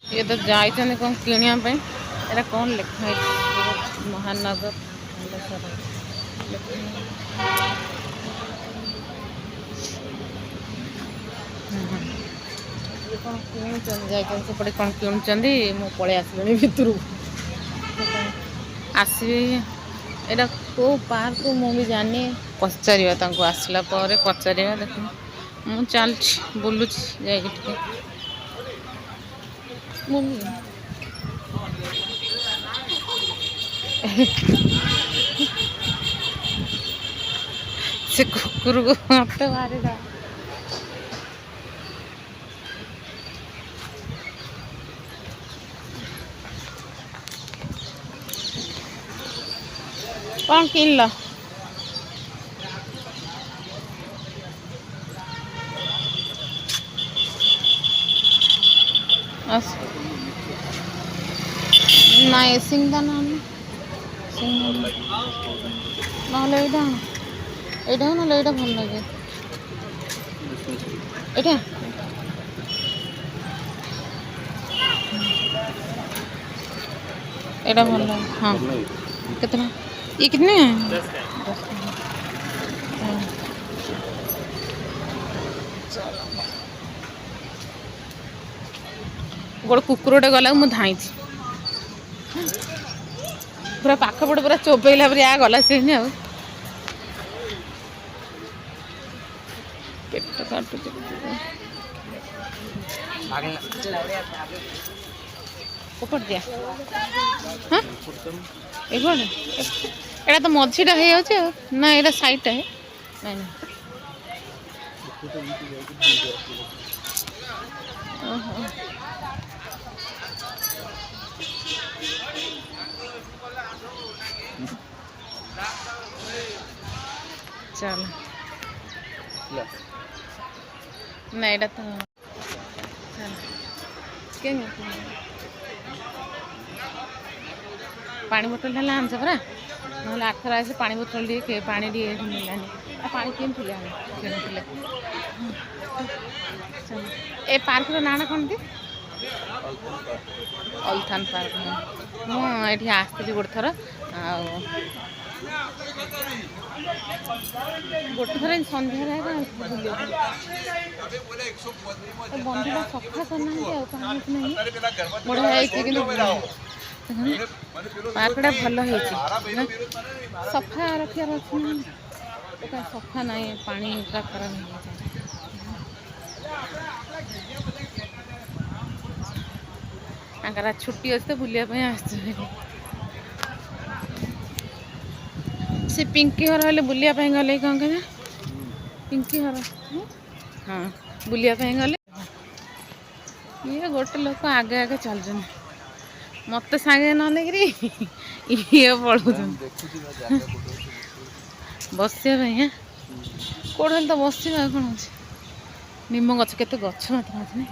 ये तो जाइछन कौन किनिया पे एरा कौन लिखा है महानगर कौन किणुचन जाइछन सेपटे कौन किणुचन मु पळे आसलिनी भितरु आसबे एटा को पार्क मु भी जानी पचारिया तांको आसला पर पचारिया देख मु चल बुलुची जाइके टिके मु से कुकुर को मत मारेगा कौन किनल ना सिंगदा ना ना एटा एटा ना एटा भल लगे एटा एटा भल लगे हाँ कितना ये कितने हैं 10 गोटे कुकुरटे गला मुझे धाई पूरा पाखपटे पूरा चोबैला पर आ गला से पेट काटु ऊपर दिया हाँ एटा तो मझीटा हो ना एटा साइडटा है ना ना चल ना एटा तो चल पानी बोतल ढाला आमसे परा ना आठर आसे पानी बोतल टे पानी मिलानी पानी किन ए पार्क ना कौन थी अल्थान पार्क मुझे आसती गोटे थर गोटे थर सन्ध्या बंधुटा सफा करना बढ़िया कि पार्कटा भल सफा रखार अच्छे सफा ना पानी पूरा खराब हो छुट्टी अच्छे तो बुलापी आस से पिंकी हर हेल्ले बुलापी गले कौन कह पिंकी हर हाँ बुलापी गले ये गोटे लोक आगे आगे चलुन मत सागे न लेकिन ये पढ़ु बस कौन तो बस कौन अच्छे निम गच के गच मात्र अच्छे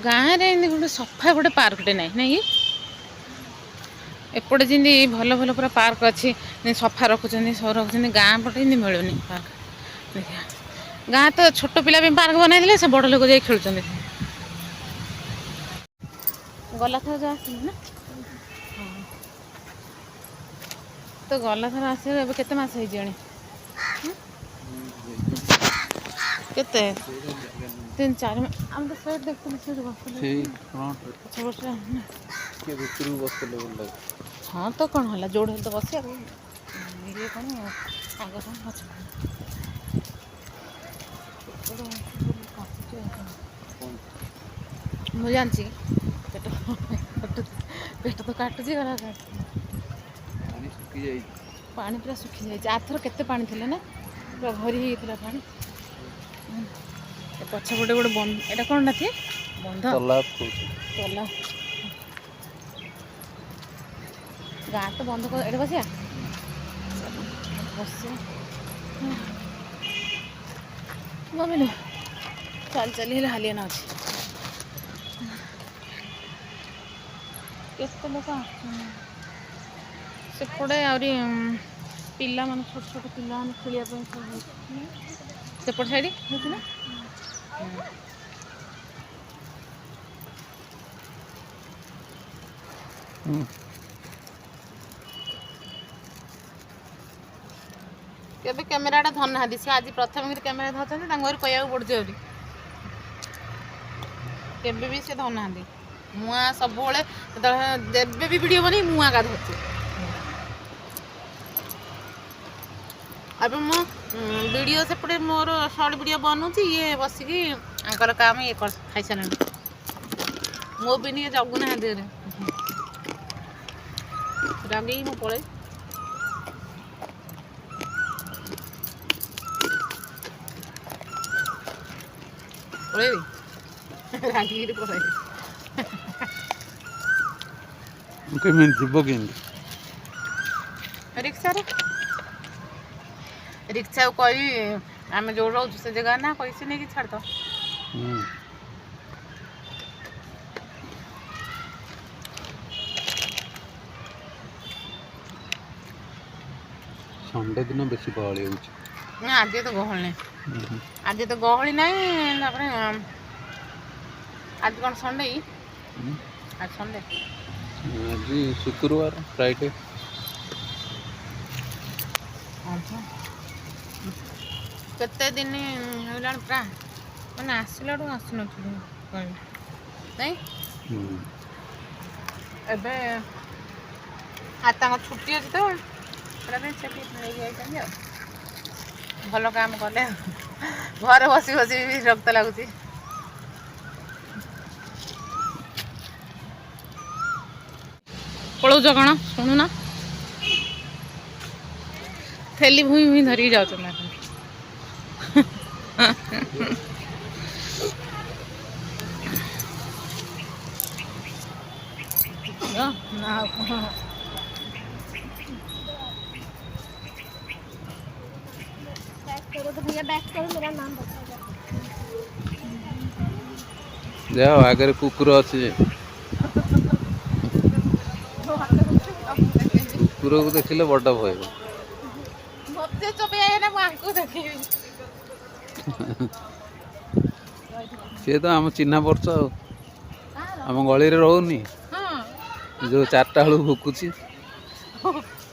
गाँव में गोटे सफा गोटे पार्कटे ना नहीं एपटे जमी भल भल पूरा पार्क अच्छी सफा रखुच्च सब रखुच्च गाँ पटे मिलूनी पार्क देखा गाँ तो छोट पिला पार्क बनई से बड़ लोग जाए खेलुं गला थर जो आस ना तो गला थर आस केते मास केते 3-4 आम तो साइड हाँ तो कौन है जोड़ तो बस ये कौन आगे कौन मुझे जानची पेट तो काटुची गला पानी पूरा सुखी जाए आथर केते पानी थे ना पूरा भरी होता पानी पछपटे गोटे बंद एटा कौन थी बंध तला गाँ तो बंद कर बसिया बस मम्मी चल चली हालिया ना अच्छे केते लोक सेपटे आहरी पिला माने छोट छोट पिला माने खेलिया सेपट साइड होती ना केबे कैमेराटा धर ना सी आज प्रथम कैमेरा धरते घर कह पड़े केबे भी से धर ना मुआ सब देवे भी वीडियो बनी मुआ का धरती अब मो वीडियो सेपटे मोर शॉर्ट वीडियो बनूची ये बसिकी आंकर काम ये खाई सारे मो भी नहीं जगुना रागे मु पड़े रागी पड़े रिक्शा रिक्शा कही आम जो रोज से जगह ना कैसे नहीं कि छाड़ दो संडे दिन बेसी गहली हो आज तो गहली नहीं आज तो गहली नहीं आज कौन संडे आज संडे आज शुक्रवार फ्राइडे केते दिन होलान प्रा माने आसिला आसुन नहीं एबे आता छुट्टी अच्छी तो भल काम कले घर बसी बसी भी रक्त लगुच पलौच कौन शुणुना थैली भूई भूई धरिकी जाऊँ जाओ आगे कुकुर अच्छे कुकुर को देखिले बड़ भय सी तो आम चिन्ह पर्च आम गली रोनी जो 4टा बेलू भुकुची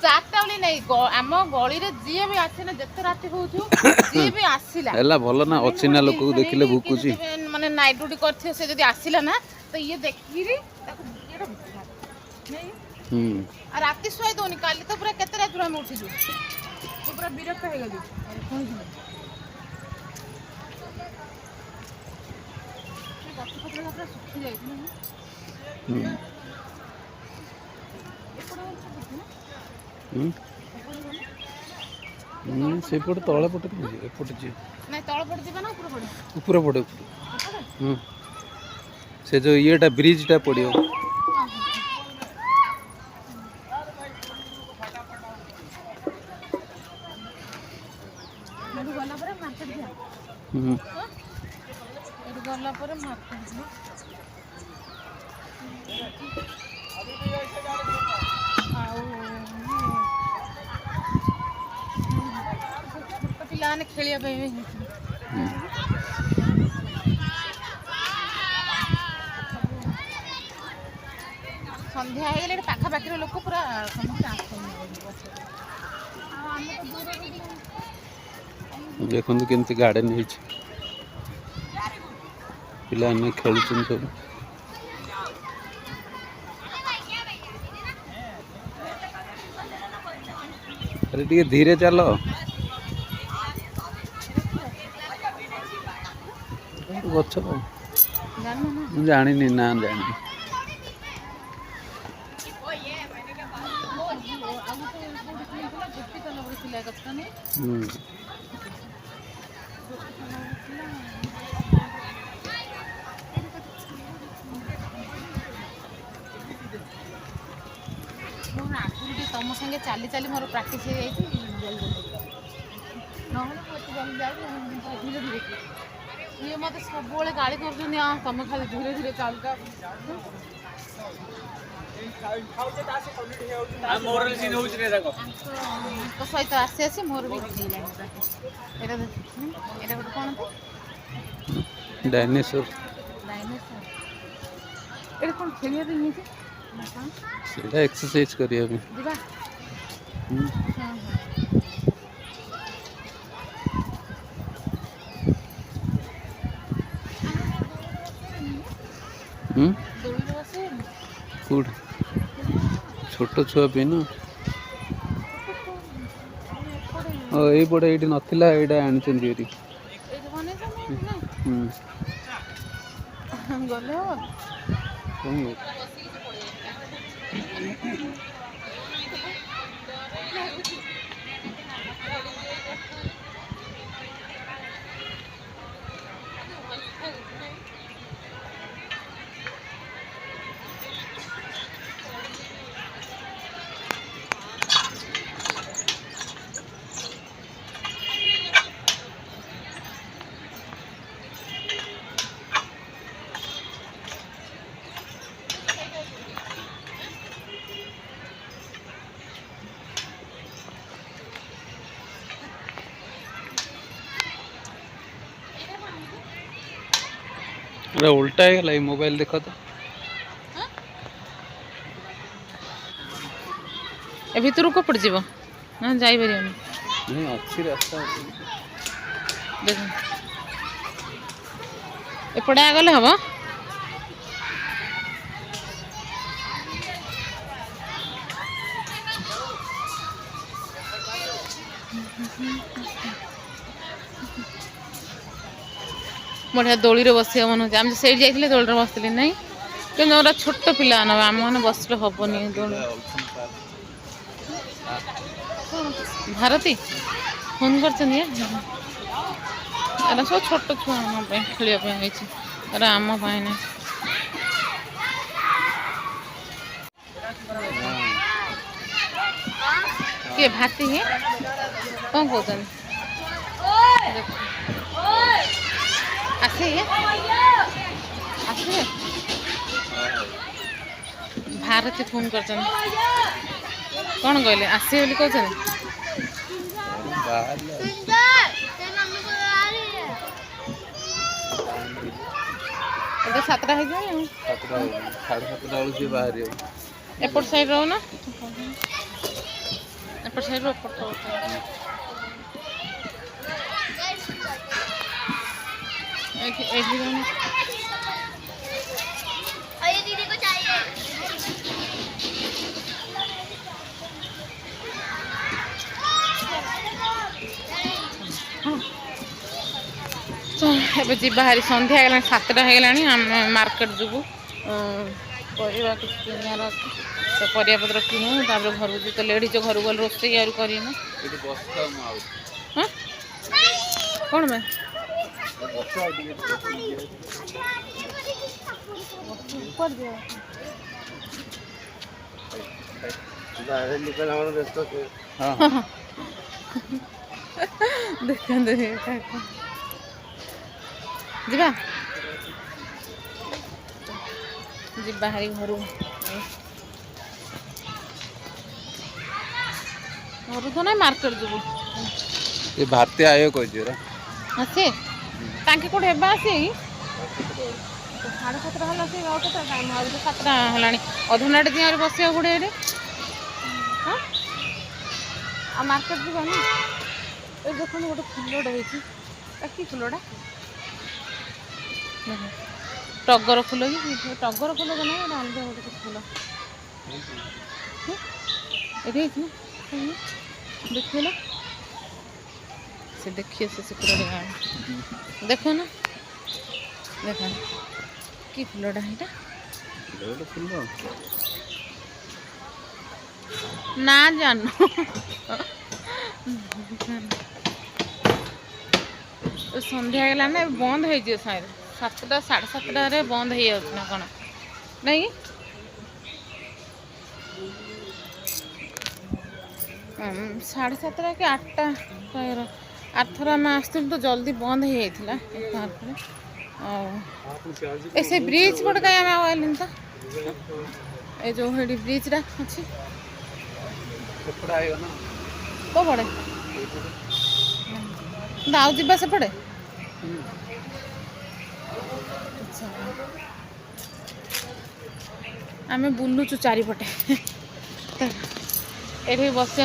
4टा बेली नहीं आम गली जी भी आसे जिते राति हो जी भी आसला है भल ना अच्छी ना लोक को देखिले भुकुची माने नाइट ड्यूटी करथे से जदी आसिला ना तो ये देखिरी ताको आ राति सोई दोनी काली तो पूरा केते रात हम उठी जो तो पूरा विरक्त हो गली सेपट तले पटे एपटे जी नहीं तल पटे जीवा ना ऊपर पड़े से जो येटा ब्रिजटा पड़ो पिलाने खेलिया संध्या हो पाखापाखि लोक पूरा समस्त देखो केमती गार्डन पिला खेल सब अरे टे धीरे चल गच जानी ना जानी तुम संगे चली चली मोर प्रैक्टिस हो धीरे धीरे ये मत सब गाड़ी कर तुम खाली धीरे धीरे चलता सहित आसी आसी मोर भी एटा गोटे कौन डायनासोर डायनासोर एटा कौन खेलिया दिन है सेटा एक्सरसाइज करिया में दिबा हां दौड़ी बसे गुड छोट छुआ भी ना ये पड़े ये नाला ये आनी गले उल्टा है मोबाइल देखो तो ए भितर को पड़ जीव ना जाई परियोनी नहीं अच्छी रास्ता देख एपटे आगले हम बढ़िया दोली बस मन होती आम से जाइए दोली बसती ना कि छोट पिला आम मैंने बसले हेनी दोली भारती फोन कर सब छोट छुआ खेलने आम ना किए भाती है कौन कहते आसे आसे भारती फोन कर कौन कहले आसे बोली कहते सातटा हो जाए एपट साइड रहो ना एपट साइड दीदी को चाहिए ଏବେ ଯିବା ହାରି ସନ୍ଧ୍ୟା ହେଇଗଲାଣି 7ଟା ହେଇଗଲାଣି ଆମେ ମାର୍କେଟ ଯିବୁ ପରିବା କିଛି କିଣିବାର ଅଛି ତ ପରିବା ପତ୍ର କିଣୁ ତାପରେ ଘରକୁ ଯିବୁ ତ ଲେଟ୍ ହେଇଛ ଘରକୁ ଗଲେ ରୋଷେଇ ଆହୁରି କରିବୁ କ'ଣ ପାଇଁ ଦେଖନ୍ତୁ ଯିବା ଯିବା ହାରି ଘରୁ ତ ନାଇଁ ମାର୍କେଟ ଯିବୁ ये भारतीय आयो कह ଆସେ ତାଙ୍କେ କୋଉଠି ଏବେ ଆସି 7:30 ହେଲା ସେ ଆଉ କେତେ ଟାଇମ୍ ଆହୁରି ତ 7ଟା ହେଲାଣି ଅଧଘଣ୍ଟାଟେ ଦିନ ଆହୁରି ବସିବାକୁ ପଡ଼ିବ ଏଠି ହଁ ଆଉ ମାର୍କେଟ ଯିବାନି ଏ ଦେଖନ୍ତୁ ଗୋଟେ ଫୁଲଟା ହେଇଛି କି ଫୁଲଟା ଟଗର ଫୁଲ କି ଟଗର ଫୁଲ ତ ନାହିଁ ଗୋଟେ ଅଲଗା ଗୋଟେ ଫୁଲ ଏଠି ହେଇଛି ନା ଦେଖିଲ से देखिए से फुलटा देख ना देख कि फुलटा है ना जान सन्ध्या गला ना बंद हो शायद 7टा 7:30 बंद हो ना कौन नहीं 7:30 कि 8टा आरथर आम आसुँ तो जल्दी बंद हो जाता ए से ब्रिज पटे कहीं आम आइल तो ए जो हेडी ब्रिजटा अच्छी को पड़े आउ जा से पड़े आम बुलुचु चारिपटे ये बसा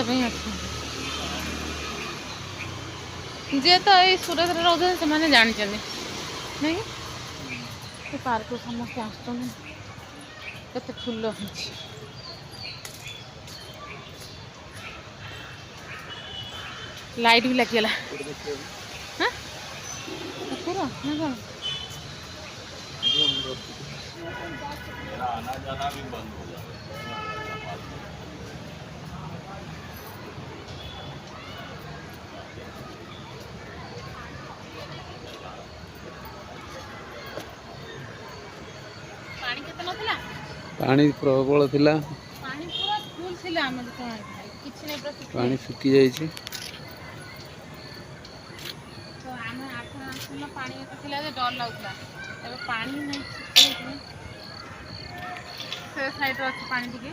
जी तो ये सूरत रोचे से मैंने जानते नहीं पार्क समस्त आते फुल लाइट भी लगिगला हाँ पूरा ना कौन पानी केते नथिला पानी प्रबल थिला पानी पूरा फुल थिला हम किछि नै पूरा पानी सुखी जाइछि तो आम आठना पानी थिला जे डर लागुला तबे पानी नै से साइड रो पानी टिके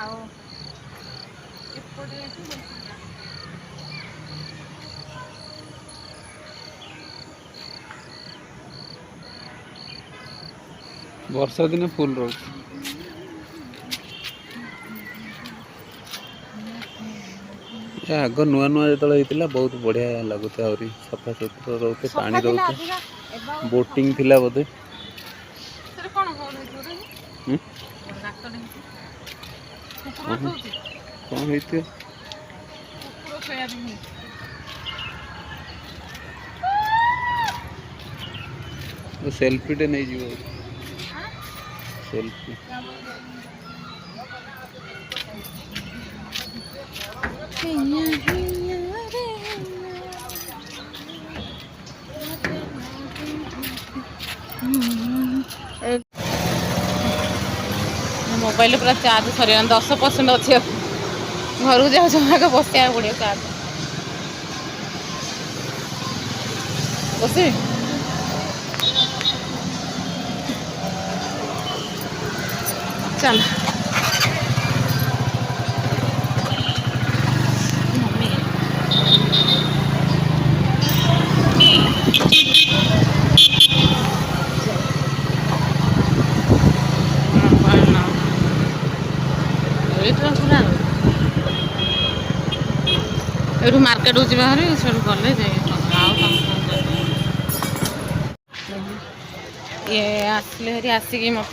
आओ एपटे वर्षा दिन फुल रोच आग नुआ नुआ जो होता बहुत बढ़िया लगुता आहरी सफा सुतरा रोते पानी रोते बोटिंग थिला बोधे कौन होती सेल्फी टे नहीं जीव सेल्फी मोबाइल पूरा चार्ज सर 10% अच्छे घर जाओ जमाक बसया पड़े चार्ज बस चल एठू मार्केट जी बाहर से गले ये आसले हरी आसिक मत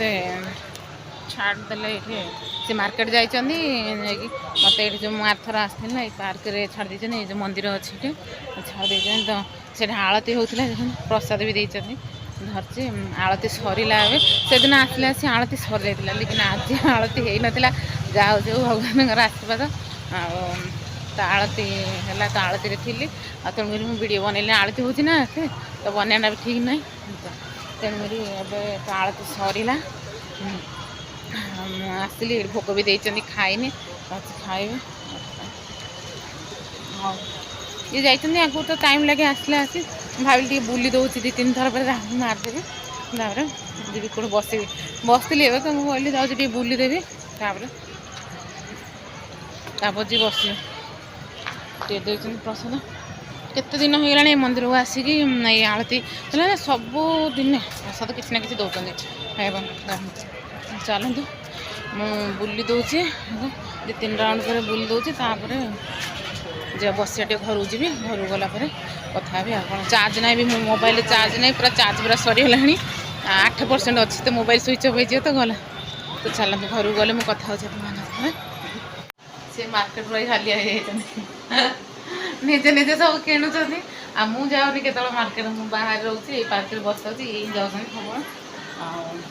छाड़देले ये से मार्केट जाइए मत ये जो आरथर आसती ना ये पार्क रे छाड़ देते ये जो मंदिर अच्छे छाड़ देते तो से आलती होता प्रसाद भी देते धरचे आलती सरला से दिन आसले आसी आलती सर जाता लेकिन आज आलती हो नाला जाओ जो भगवान आशीर्वाद आलती है तो आलती थी तेणुक मुझे वीडियो बनैली आलती हो तो बनाना भी ठीक ना तेणुक तो आलती सरला आसली भोग भी देती खाइनी खाइबे हाँ ये जाइए आगु तो टाइम लगे आसले आसी भाविली बुली दौर दी तीन थर पर मारिदेवी जी कौन बसबी बसती तो मुझे कहली जाऊँगी बुलीदेवी जी बस प्रसाद केते दिन हो गला मंदिर को आसिक ये आलती सबू दिन प्रसाद किसी ना कि दौरान खाइबा चलतु मु बुली दूची दि तीन राउंड पर बुली दूची जे बसिया टे घर जी घर गला कथा भी आप चार्ज ना भी मो मोबाइल चार्ज नहीं पूरा चार्ज पूरा सरीगला 8% अच्छी तो मोबाइल स्विच ऑफ हो तो गला तो चलते घर गले मुझे कथा हो से मार्केट पूरा हालिया निजे निजे सब किणुच्च मुझे जाऊनी के मार्केट मुझे बाहर रोचे पार्क बस यही जाऊँ खबर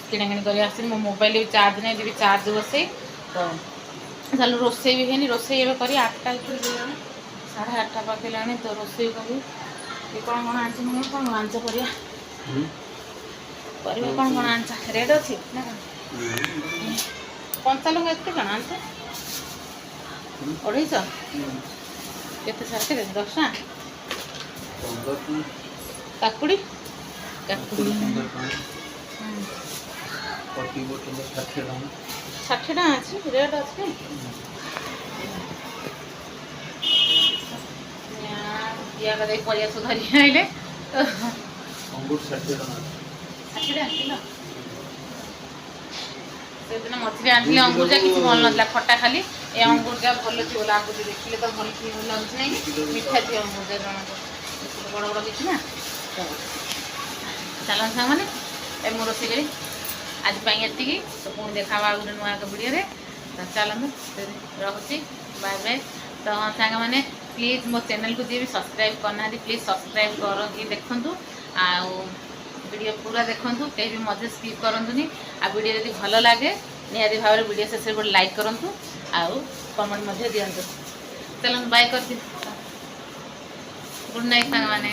किणाकिणी कर मो मोबाइल भी चार्ज नहीं जी चार्ज बसई तो चल रोसे भी है रोसे कर 8टा 8:30 पाखिला तो रोसे करी कौन कौन आंच कौन आंच कर कौन कौन आंच रेट अच्छी ना कंचा लंका एत कौन आंच 250 केते सार के 10 टा କାକୁଡ଼ି କାକୁଡ଼ି 60 ଟଙ୍କା ଅଛି ରେଟ୍ ଅଛି ଦେଇ ପରିବା ସବୁ ଧରିକି ଆଇଲେ 60 ଟଙ୍କା କିଲୋ ସେଦିନ ମଝିରେ ଆଣିଥିଲେ ଅଙ୍ଗୁର ଯା କିଛି ଭଲ ନଥିଲା ଖଟା ଖାଲି ଏ ଅଙ୍ଗୁର ଯା ଭଲ ଥିବ ଲାଗୁଛି ଦେଖିଲେ ତ ଭଲ ଥିବ ଲାଗୁଛି ନାହିଁ ମିଠା ଥିବ ଅଙ୍ଗୁର ଯା ଜଣକ ବଡ଼ ବଡ଼ କିଛି ନା ଚାଲନ୍ତୁ ସାଙ୍ଗମାନେ ଏ ମୁଁ ରୋଷେଇ କରି ଆଜି ପାଇଁ ଏତିକି ତ ପୁଣି ଦେଖାବା ଗୋଟେ ନୂଆ ଏକ ଭିଡ଼ିଓରେ ଚାଲନ୍ତୁ ରହୁଛି ବାଏ ବାଏ ତ ସାଙ୍ଗମାନେ ପ୍ଲିଜ୍ ମୋ ଚ୍ୟାନେଲକୁ ଯିଏ ବି ସବସ୍କ୍ରାଇବ୍ କରିନାହାନ୍ତି ପ୍ଲିଜ୍ ସବସ୍କ୍ରାଇବ୍ କରିକି ଦେଖନ୍ତୁ ଆଉ ଭିଡ଼ିଓ ପୁରା ଦେଖନ୍ତୁ କେହି ବି ମଝିରେ ସ୍କିପ୍ କରନ୍ତୁନି ଆଉ ଭିଡ଼ିଓ ଯଦି ଭଲ ଲାଗେ ନିହାତି ଭାବରେ ଭିଡ଼ିଓ ଶେଷରେ ଗୋଟେ ଲାଇକ୍ କରନ୍ତୁ ଆଉ କମେଣ୍ଟ ମଧ୍ୟ ଦିଅନ୍ତୁ ଚାଲନ୍ତୁ ବାଏ କରିଦିଅ ଗୁଡ୍ ନାଇଟ୍ ସାଙ୍ଗମାନେ